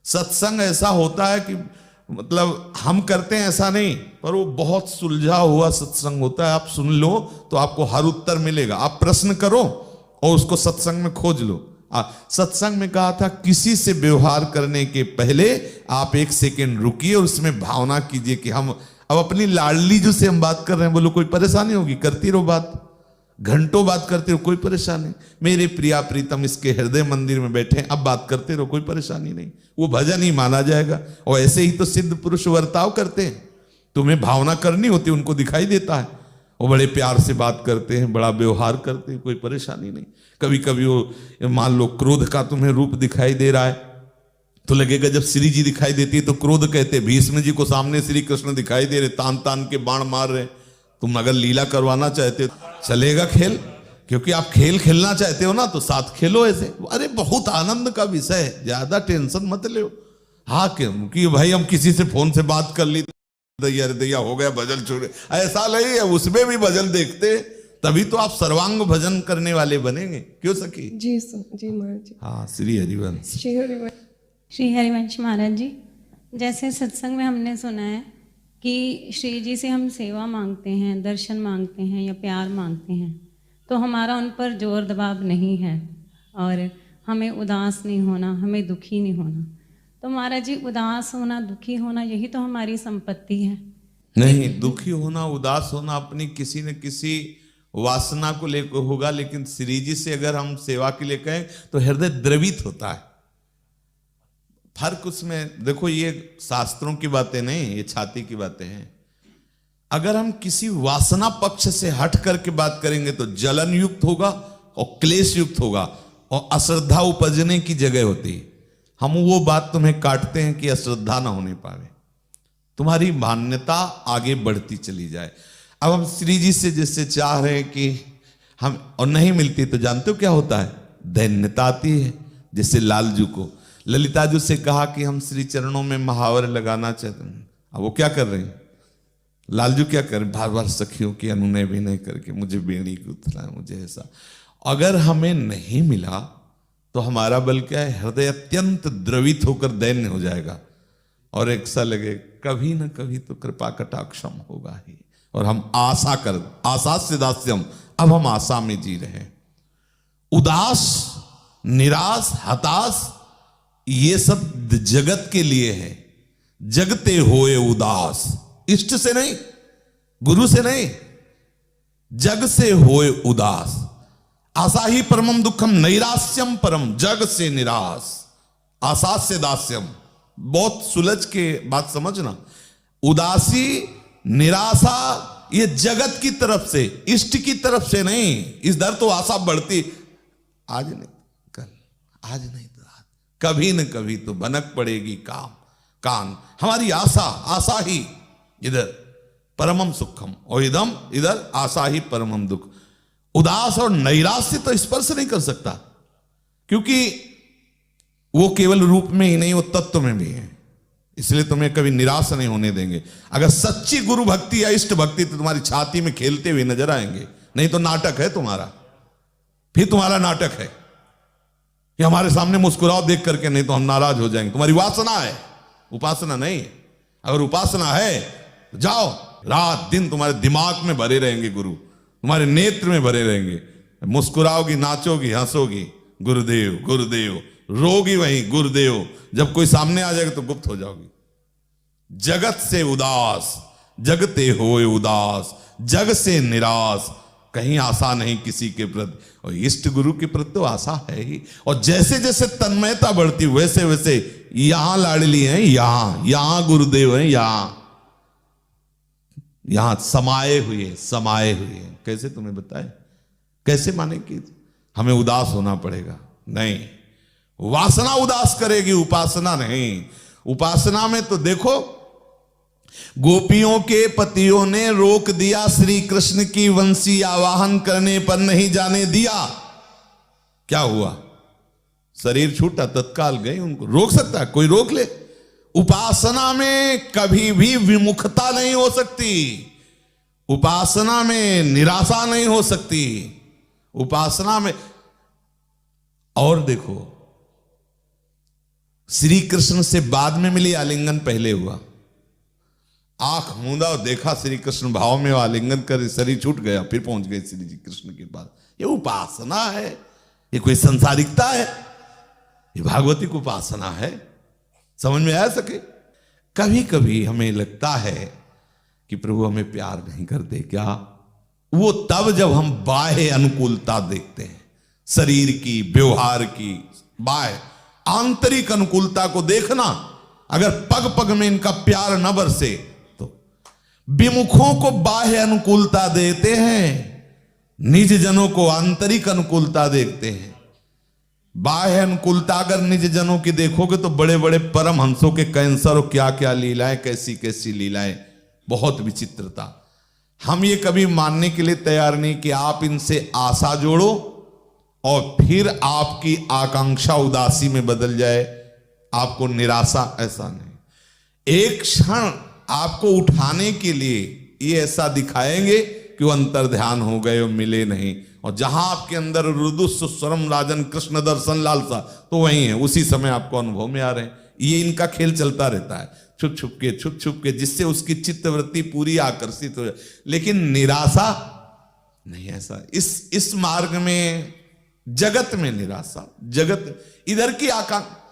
सत्संग ऐसा होता है कि मतलब हम करते हैं ऐसा नहीं, पर वो बहुत सुलझा हुआ सत्संग होता है। आप सुन लो तो आपको हर उत्तर मिलेगा। आप प्रश्न करो और उसको सत्संग में खोज लो। सत्संग में कहा था किसी से व्यवहार करने के पहले आप 1 सेकेंड रुकिए और उसमें भावना कीजिए कि हम अब अपनी लाडली जो से हम बात कर रहे हैं, बोलो कोई परेशानी होगी? करती रहो बात, घंटों बात करते रहो, कोई परेशानी। मेरे प्रिया प्रीतम इसके हृदय मंदिर में बैठे, अब बात करते रहो, कोई परेशानी नहीं। वो भजन ही माना जाएगा। और ऐसे ही तो सिद्ध पुरुष वर्ताव करते हैं। तुम्हें भावना करनी होती, उनको दिखाई देता है, वो बड़े प्यार से बात करते हैं, बड़ा व्यवहार करते हैं, कोई परेशानी नहीं। कभी कभी वो मान लो क्रोध का तुम्हें रूप दिखाई दे रहा है तो लगेगा, जब श्री जी दिखाई देती है तो क्रोध कहते। भीष्म जी को सामने श्री कृष्ण दिखाई दे रहे, तान तान के बाण मार रहे। तुम अगर लीला करवाना चाहते हो चलेगा खेल, क्योंकि आप खेल खेलना चाहते हो ना, तो साथ खेलो ऐसे। अरे बहुत आनंद का विषय है, ज्यादा टेंशन मत लो। हाँ क्योंकि भाई हम किसी से फोन से बात कर ली, दैया दैया हो गया, भजन छोड़े, ऐसा नहीं है। उसमें भी भजन देखते, तभी तो आप सर्वांग भजन करने वाले बनेंगे। क्यों सखी? जी जी महाराज जी। हाँ, श्री हरिवंश। श्री हरिवंश महाराज जी, जैसे सत्संग में हमने सुना है कि श्री जी से हम सेवा मांगते हैं, दर्शन मांगते हैं या प्यार मांगते हैं, तो हमारा उन पर जोर दबाव नहीं है और हमें उदास नहीं होना, हमें दुखी नहीं होना। तो महाराज जी, उदास होना, दुखी होना, यही तो हमारी संपत्ति है। नहीं, दुखी होना, उदास होना अपनी किसी न किसी वासना को लेकर होगा, लेकिन श्री जी से अगर हम सेवा के लिए कहें तो हृदय द्रवित होता है। फर्क उसमें देखो, ये शास्त्रों की बातें नहीं, ये छाती की बातें हैं। अगर हम किसी वासना पक्ष से हट करके बात करेंगे तो जलन युक्त होगा और क्लेश युक्त होगा और अश्रद्धा उपजने की जगह होती है। हम वो बात तुम्हें काटते हैं कि अश्रद्धा ना होने पावे, तुम्हारी मान्यता आगे बढ़ती चली जाए। अब हम श्री जी से जैसे चाह रहे हैं कि हम, और नहीं मिलती तो जानते हो क्या होता है? दैन्यता आती है। जैसे लालजू को ललिताजू से कहा कि हम श्री चरणों में महावर लगाना चाहते हैं। अब वो क्या कर रहे हैं? लालजू क्या कर रहे? बार बार सखियों की अनुनय भी नहीं करके मुझे बेड़ी की उतला, मुझे ऐसा। अगर हमें नहीं मिला तो हमारा बल क्या है? हृदय अत्यंत द्रवित होकर दैन्य हो जाएगा और एक सा लगे कभी ना कभी तो कृपा कटाक्षम होगा ही। और हम आशा कर, आशा से दास्यम, अब हम आशा में जी रहे हैं। उदास, निराश, हताश, ये सब जगत के लिए है। जगते होए उदास, इष्ट से नहीं, गुरु से नहीं, जग से होए उदास। आशा ही परमम दुखम, नैरास्यम परम, जग से निराश, आशा से दास्यम। बहुत सुलझ के बात समझना। उदासी, निराशा, ये जगत की तरफ से, इष्ट की तरफ से नहीं। इस दर तो आशा बढ़ती, आज नहीं कल, आज नहीं तो रात, कभी न कभी तो भनक पड़ेगी कान। हमारी आशा, आशा ही इधर परमम सुखम और इदम इधर आशा ही परमम दुख। उदास और नैराश्य तो स्पर्श नहीं कर सकता, क्योंकि वो केवल रूप में ही नहीं, वो तत्व में भी है। इसलिए तुम्हें कभी निराश नहीं होने देंगे। अगर सच्ची गुरु भक्ति या इष्ट भक्ति तो तुम्हारी छाती में खेलते हुए नजर आएंगे। नहीं तो नाटक है तुम्हारा, फिर तुम्हारा नाटक है कि हमारे सामने मुस्कुराओ देख करके, नहीं तो हम नाराज हो जाएंगे। तुम्हारी वासना है, उपासना नहीं। अगर उपासना है तो जाओ, रात दिन तुम्हारे दिमाग में भरे रहेंगे गुरु, तुम्हारे नेत्र में भरे रहेंगे। मुस्कुराओगी, नाचोगी, हंसोगी, गुरुदेव गुरुदेव, रोगी वही गुरुदेव। जब कोई सामने आ जाएगा तो गुप्त हो जाओगी। जगत से उदास, जगते होए उदास, जग से निराश, कहीं आशा नहीं किसी के प्रति। और इष्ट गुरु के प्रति तो आशा है ही। और जैसे जैसे तन्मयता बढ़ती वैसे वैसे यहां लाडली हैं, यहां गुरुदेव हैं, यहां समाये हुए। कैसे तुम्हें बताए? कैसे माने कि हमें उदास होना पड़ेगा? नहीं, वासना उदास करेगी, उपासना नहीं। उपासना में तो देखो, गोपियों के पतियों ने रोक दिया, श्री कृष्ण की वंशी आवाहन करने पर नहीं जाने दिया। क्या हुआ? शरीर छूटा, तत्काल गए। उनको रोक सकता है कोई? रोक ले। उपासना में कभी भी विमुखता नहीं हो सकती, उपासना में निराशा नहीं हो सकती, उपासना में। और देखो, श्री कृष्ण से बाद में मिली, आलिंगन पहले हुआ। आंख मूंदा और देखा श्री कृष्ण भाव में, आलिंगन कर शरीर छूट गया, फिर पहुंच गए श्री जी कृष्ण के पास। ये उपासना है, ये कोई संसारिकता है? ये भागवती की उपासना है। समझ में आ सके? कभी कभी हमें लगता है कि प्रभु हमें प्यार नहीं करते क्या? वो तब जब हम बाह्य अनुकूलता देखते हैं, शरीर की, व्यवहार की, बाह्य आंतरिक अनुकूलता को देखना। अगर पग पग में इनका प्यार न बरसे तो विमुखों को बाह्य अनुकूलता देते हैं, निज जनों को आंतरिक अनुकूलता देखते हैं। बाह्य अनुकूलता अगर निज जनों की देखोगे तो बड़े बड़े परमहंसों के कैंसर और क्या क्या लीलाएं, कैसी कैसी लीलाएं, बहुत विचित्रता। हम ये कभी मानने के लिए तैयार नहीं कि आप इनसे आशा जोड़ो और फिर आपकी आकांक्षा उदासी में बदल जाए, आपको निराशा। ऐसा नहीं। एक क्षण आपको उठाने के लिए ये ऐसा दिखाएंगे कि वो अंतर ध्यान हो गए और मिले नहीं। और जहां आपके अंदर रुदुस्व स्वरम राजन कृष्ण दर्शन लालसा, तो वही है, उसी समय आपको अनुभव में आ रहे हैं। ये इनका खेल चलता रहता है, छुप छुप के, जिससे उसकी चित्तवृत्ति पूरी आकर्षित हो जाए। लेकिन निराशा नहीं, ऐसा इस मार्ग में, जगत में निराशा, जगत इधर की आकांक्षा।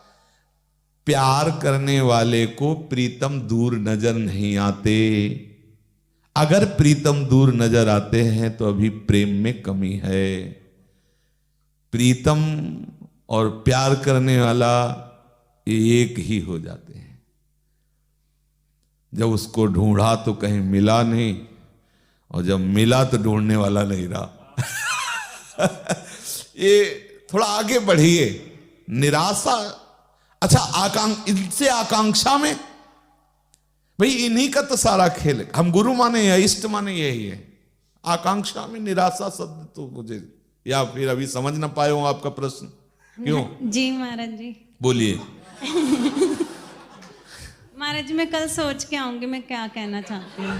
प्यार करने वाले को प्रीतम दूर नजर नहीं आते। अगर प्रीतम दूर नजर आते हैं तो अभी प्रेम में कमी है। प्रीतम और प्यार करने वाला एक ही हो जाते हैं। जब उसको ढूंढा तो कहीं मिला नहीं, और जब मिला तो ढूंढने वाला नहीं रहा। ये थोड़ा आगे बढ़िए। निराशा, अच्छा इनसे आकांक्षा में, भाई इन्हीं का तो सारा खेल है। हम गुरु माने या इष्ट माने, यही है। आकांक्षा में निराशा शब्द तो मुझे, या फिर अभी समझ ना पाए हो आपका प्रश्न? क्यों? जी महाराज जी बोलिए। महाराज जी, मैं कल सोच के आऊंगी मैं क्या कहना चाहती हूँ।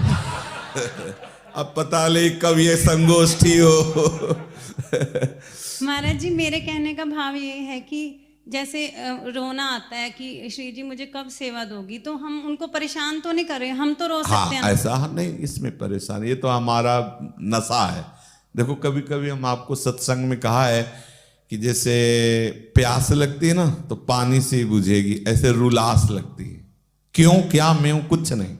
अब पता ले कब ये संगोष्ठी हो। महाराज जी, मेरे कहने का भाव ये है कि जैसे रोना आता है कि श्री जी मुझे कब सेवा दोगी, तो हम उनको परेशान तो नहीं कर रहे, हम तो रो सकते हैं। ऐसा नहीं, इसमें परेशान, ये तो हमारा नशा है। देखो कभी कभी हम आपको सत्संग में कहा है कि जैसे प्यास लगती है ना तो पानी से ही बुझेगी, ऐसे रुलास लगती है। क्यों, क्या, मैं कुछ नहीं,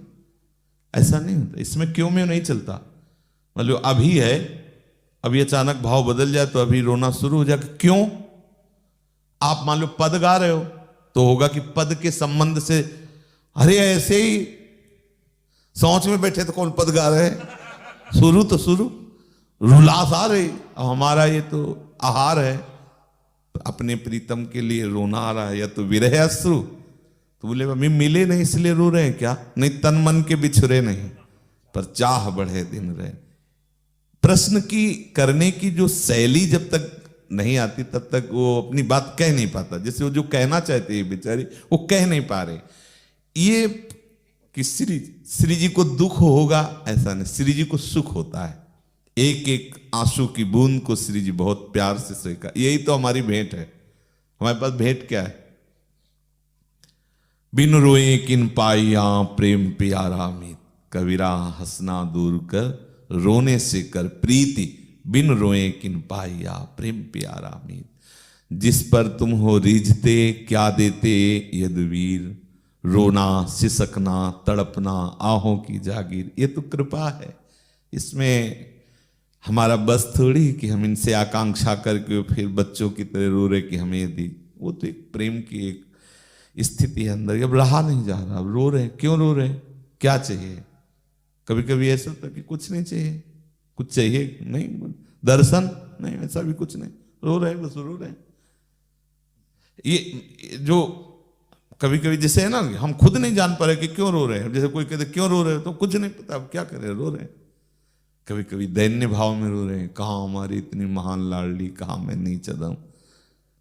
ऐसा नहीं होता। इसमें क्यों में नहीं चलता। मतलब अभी है, अभी अचानक भाव बदल जाए तो अभी रोना शुरू हो जाए। क्यों? आप मान लो पद गा रहे हो तो होगा कि पद के संबंध से, अरे ऐसे ही सोच में बैठे तो कौन पद गा रहे हैं, शुरू तो शुरू, रुलास आ रही। अब हमारा ये तो आहार है, अपने प्रीतम के लिए रोना आ रहा है, या तो विरह अश्रु। तो बोले मम्मी मिले नहीं इसलिए रो रहे हैं क्या? नहीं, तन मन के बिछुरे नहीं, पर चाह बढ़े दिन रहे। प्रश्न की करने की जो शैली जब तक नहीं आती तब तक वो अपनी बात कह नहीं पाता। जैसे वो जो कहना चाहते हैं बेचारी, वो कह नहीं पा रहे। ये कि श्री जी को दुख होगा ऐसा नहीं, श्री जी को सुख होता है। एक एक आंसू की बूंद को श्री जी बहुत प्यार से स्वीकार। यही तो हमारी भेंट है। हमारे पास भेंट क्या है? बिन रोए किन पाइया प्रेम प्यारा मीत, कबीरा हंसना दूर कर रोने से कर प्रीति, बिन रोए किन पाइया प्रेम प्यारा मीत। जिस पर तुम हो रीझते क्या देते यदुवीर, रोना सिसकना तड़पना आहों की जागीर। ये तो कृपा है, इसमें हमारा बस थोड़ी कि हम इनसे आकांक्षा करके फिर बच्चों की तरह रो रहे कि हमें दी। वो तो एक प्रेम की एक स्थिति है अंदर, अब रहा नहीं जा रहा, अब रो रहे। क्यों रो रहे? क्या चाहिए? कभी कभी ऐसा होता कि कुछ नहीं चाहिए, कुछ चाहिए नहीं, दर्शन नहीं, ऐसा भी कुछ नहीं, रो रहे बस रो रहे। ये जो कभी कभी जैसे है ना, हम खुद नहीं जान पा रहे कि क्यों रो रहे हैं। जैसे कोई कहते क्यों रो रहे हो, तो कुछ नहीं पता, अब क्या करें, रो रहे हैं। कभी कभी दैन्य भाव में रो रहे हैं, कहाँ हमारी इतनी महान लाडली, कहाँ मैं नीचा दूं।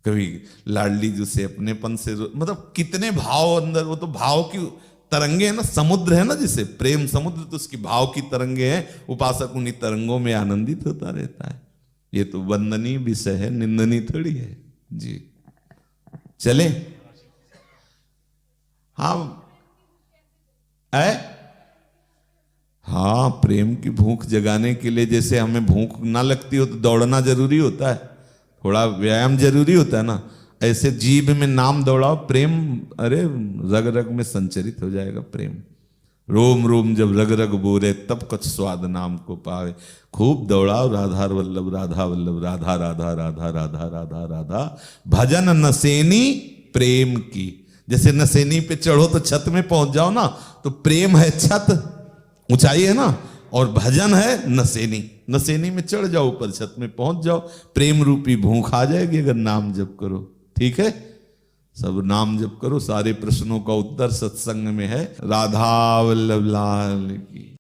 कभी लाडली जिसे अपनेपन से मतलब कितने भाव अंदर, वो तो भाव की तरंगे है ना, समुद्र है ना, जिसे प्रेम समुद्र, तो उसकी भाव की तरंगे हैं। उपासक उन्हीं तरंगों में आनंदित होता रहता है। ये तो वंदनीय विषय है, निंदनीय थोड़ी है जी। चले आप है। हाँ, प्रेम की भूख जगाने के लिए जैसे हमें भूख ना लगती हो तो दौड़ना जरूरी होता है, थोड़ा व्यायाम जरूरी होता है ना, ऐसे जीभ में नाम दौड़ाओ, प्रेम अरे रग रग में संचरित हो जाएगा प्रेम। रोम रोम जब रग रग बोले तब कुछ स्वाद नाम को पावे। खूब दौड़ाओ राधा वल्लभ राधा वल्लभ, राधा राधा राधा राधा राधा राधा। भजन नसेनी प्रेम की, जैसे नसेनी पे चढ़ो तो छत में पहुंच जाओ ना, तो प्रेम है छत, ऊंचाई है ना, और भजन है नसेनी। नसेनी में चढ़ जाओ, ऊपर छत में पहुंच जाओ, प्रेम रूपी भूख आ जाएगी अगर नाम जप करो। ठीक है, सब नाम जप करो, सारे प्रश्नों का उत्तर सत्संग में है। राधा वल्लभ लाल की।